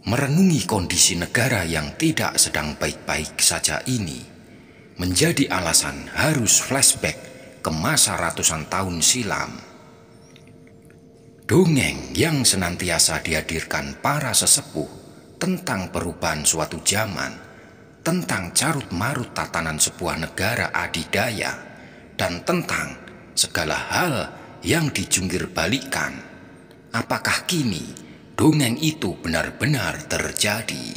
Merenungi kondisi negara yang tidak sedang baik-baik saja ini menjadi alasan harus flashback ke masa ratusan tahun silam. Dongeng yang senantiasa dihadirkan para sesepuh tentang perubahan suatu zaman, tentang carut-marut tatanan sebuah negara adidaya, dan tentang segala hal yang dijungkir balikan. Apakah kini dongeng itu benar-benar terjadi?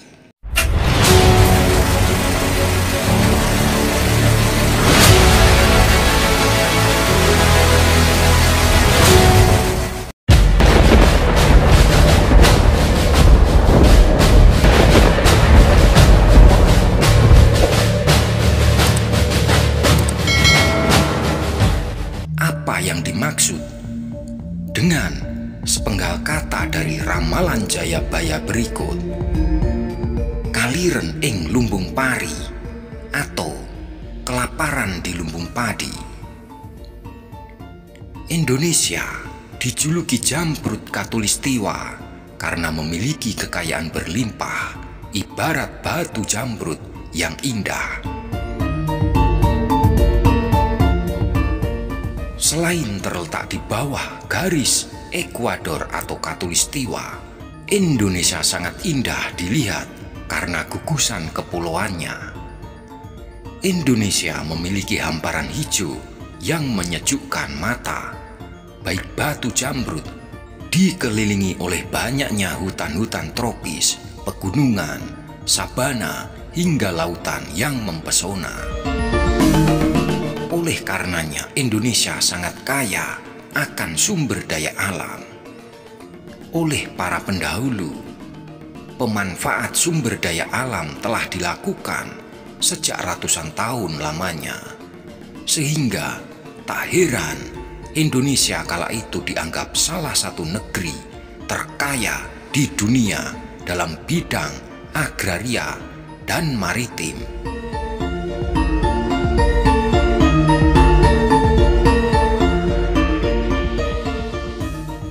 Apa yang dimaksud dengan sepenggal kata dari ramalan Jayabaya berikut? Kaliren ing lumbung pari atau kelaparan di lumbung padi. Indonesia dijuluki Jamrut Katulistiwa karena memiliki kekayaan berlimpah, ibarat batu jamrut yang indah. Selain terletak di bawah garis ekuador atau katulistiwa, Indonesia sangat indah dilihat karena gugusan kepulauannya. Indonesia memiliki hamparan hijau yang menyejukkan mata, baik batu jamrut, dikelilingi oleh banyaknya hutan-hutan tropis, pegunungan, sabana, hingga lautan yang mempesona. Oleh karenanya, Indonesia sangat kaya akan sumber daya alam. Oleh para pendahulu, pemanfaat sumber daya alam telah dilakukan sejak ratusan tahun lamanya. Sehingga tak heran Indonesia kala itu dianggap salah satu negeri terkaya di dunia dalam bidang agraria dan maritim.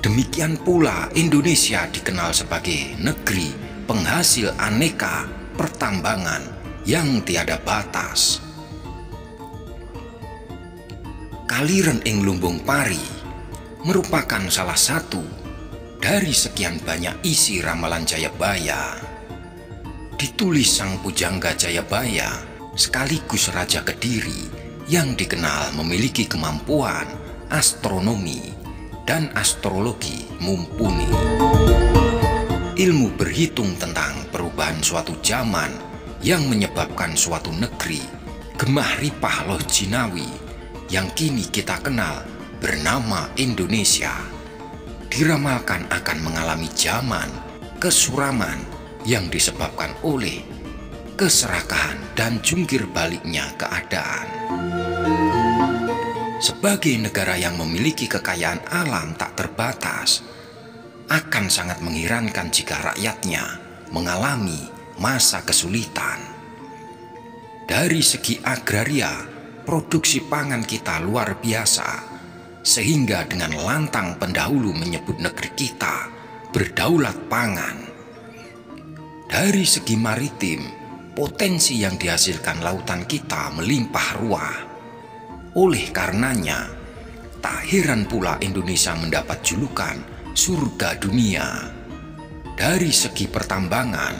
Demikian pula Indonesia dikenal sebagai negeri penghasil aneka pertambangan yang tiada batas. Kaliren ing lumbung pari merupakan salah satu dari sekian banyak isi ramalan Jayabaya. Ditulis sang pujangga Jayabaya sekaligus Raja Kediri yang dikenal memiliki kemampuan astronomi dan astrologi mumpuni. Ilmu berhitung tentang perubahan suatu zaman yang menyebabkan suatu negeri gemah ripah loh jinawi yang kini kita kenal bernama Indonesia diramalkan akan mengalami zaman kesuraman yang disebabkan oleh keserakahan dan jungkir baliknya keadaan. Sebagai negara yang memiliki kekayaan alam tak terbatas, akan sangat mengherankan jika rakyatnya mengalami masa kesulitan. Dari segi agraria, produksi pangan kita luar biasa, sehingga dengan lantang pendahulu menyebut negeri kita berdaulat pangan. Dari segi maritim, potensi yang dihasilkan lautan kita melimpah ruah. Oleh karenanya, tak heran pula Indonesia mendapat julukan surga dunia. Dari segi pertambangan,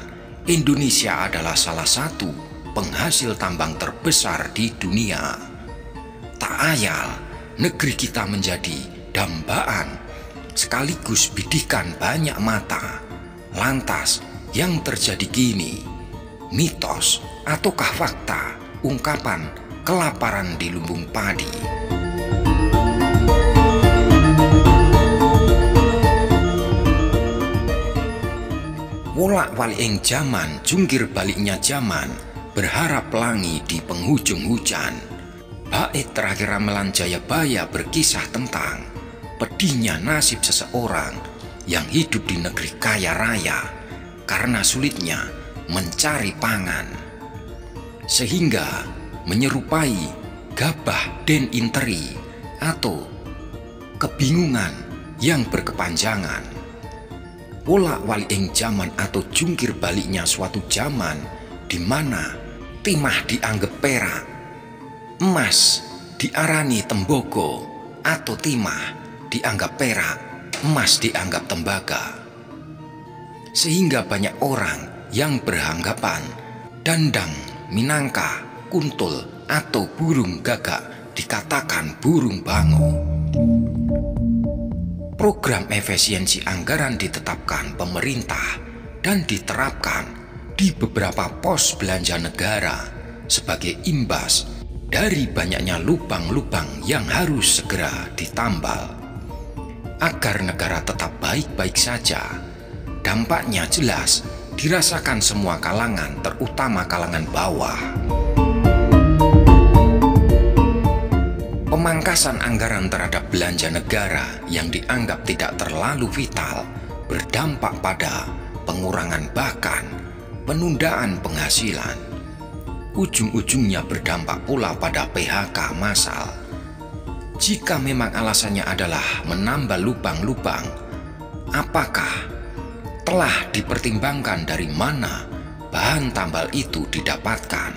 Indonesia adalah salah satu penghasil tambang terbesar di dunia. Tak ayal, negeri kita menjadi dambaan sekaligus bidikan banyak mata. Lantas, yang terjadi kini, mitos ataukah fakta ungkapan kelaparan di lumbung padi? Wolak-walik zaman, jungkir baliknya zaman, berharap pelangi di penghujung hujan. Bait terakhir ramalan Jayabaya berkisah tentang pedihnya nasib seseorang yang hidup di negeri kaya raya karena sulitnya mencari pangan, sehingga menyerupai gabah den interi atau kebingungan yang berkepanjangan. wolak-walik ing jaman atau jungkir baliknya suatu zaman di mana timah dianggap perak, emas diarani tembogo, atau timah dianggap perak, emas dianggap tembaga. Sehingga banyak orang yang beranggapan dandang, minangka, kuntul, atau burung gagak dikatakan burung bango. Program efisiensi anggaran ditetapkan pemerintah dan diterapkan di beberapa pos belanja negara sebagai imbas dari banyaknya lubang-lubang yang harus segera ditambal. Agar negara tetap baik-baik saja, dampaknya jelas dirasakan semua kalangan, terutama kalangan bawah. Pemangkasan anggaran terhadap belanja negara yang dianggap tidak terlalu vital berdampak pada pengurangan bahkan penundaan penghasilan. Ujung-ujungnya berdampak pula pada PHK massal. Jika memang alasannya adalah menambah lubang-lubang, apakah telah dipertimbangkan dari mana bahan tambal itu didapatkan?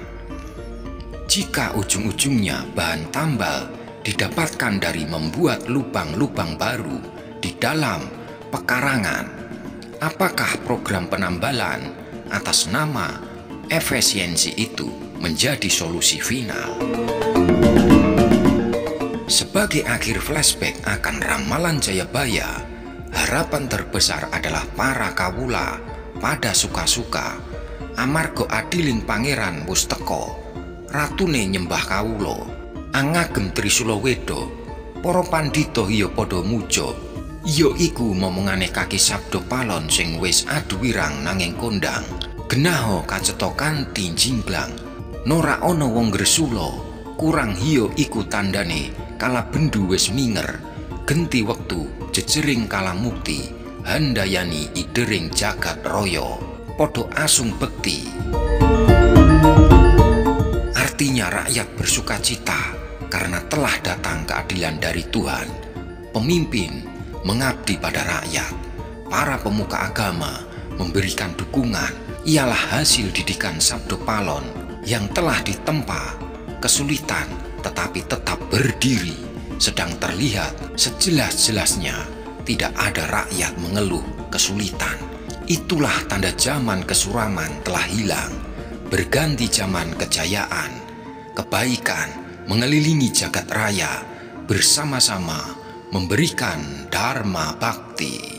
Jika ujung-ujungnya bahan tambal didapatkan dari membuat lubang-lubang baru di dalam pekarangan, apakah program penambalan atas nama efisiensi itu menjadi solusi final? Sebagai akhir flashback akan ramalan Jayabaya, harapan terbesar adalah para kawula pada suka-suka amarga adiling pangeran wus teka, ratune nyembah kawula, angagem Trisula Weda, para pandhita iya padha muja, ya iku momongane Kaki Sabda Palon sing wis aduwirang nanging kondang, genaha kacetha kanthi jingglang, nora ana wong gresula, kurang hiya iku tandane kala bendu wis minger, genti wektu jejering kala mukti, handayani idering jagat raya, padha asung bekti. Artinya rakyat bersuka cita karena telah datang keadilan dari Tuhan. Pemimpin mengabdi pada rakyat. Para pemuka agama memberikan dukungan. Ialah hasil didikan Sabda Palon yang telah ditempa kesulitan tetapi tetap berdiri. Sedang terlihat sejelas-jelasnya tidak ada rakyat mengeluh kesulitan. Itulah tanda zaman kesuraman telah hilang. Berganti zaman kejayaan, kebaikan mengelilingi jagat raya, bersama-sama memberikan dharma bakti.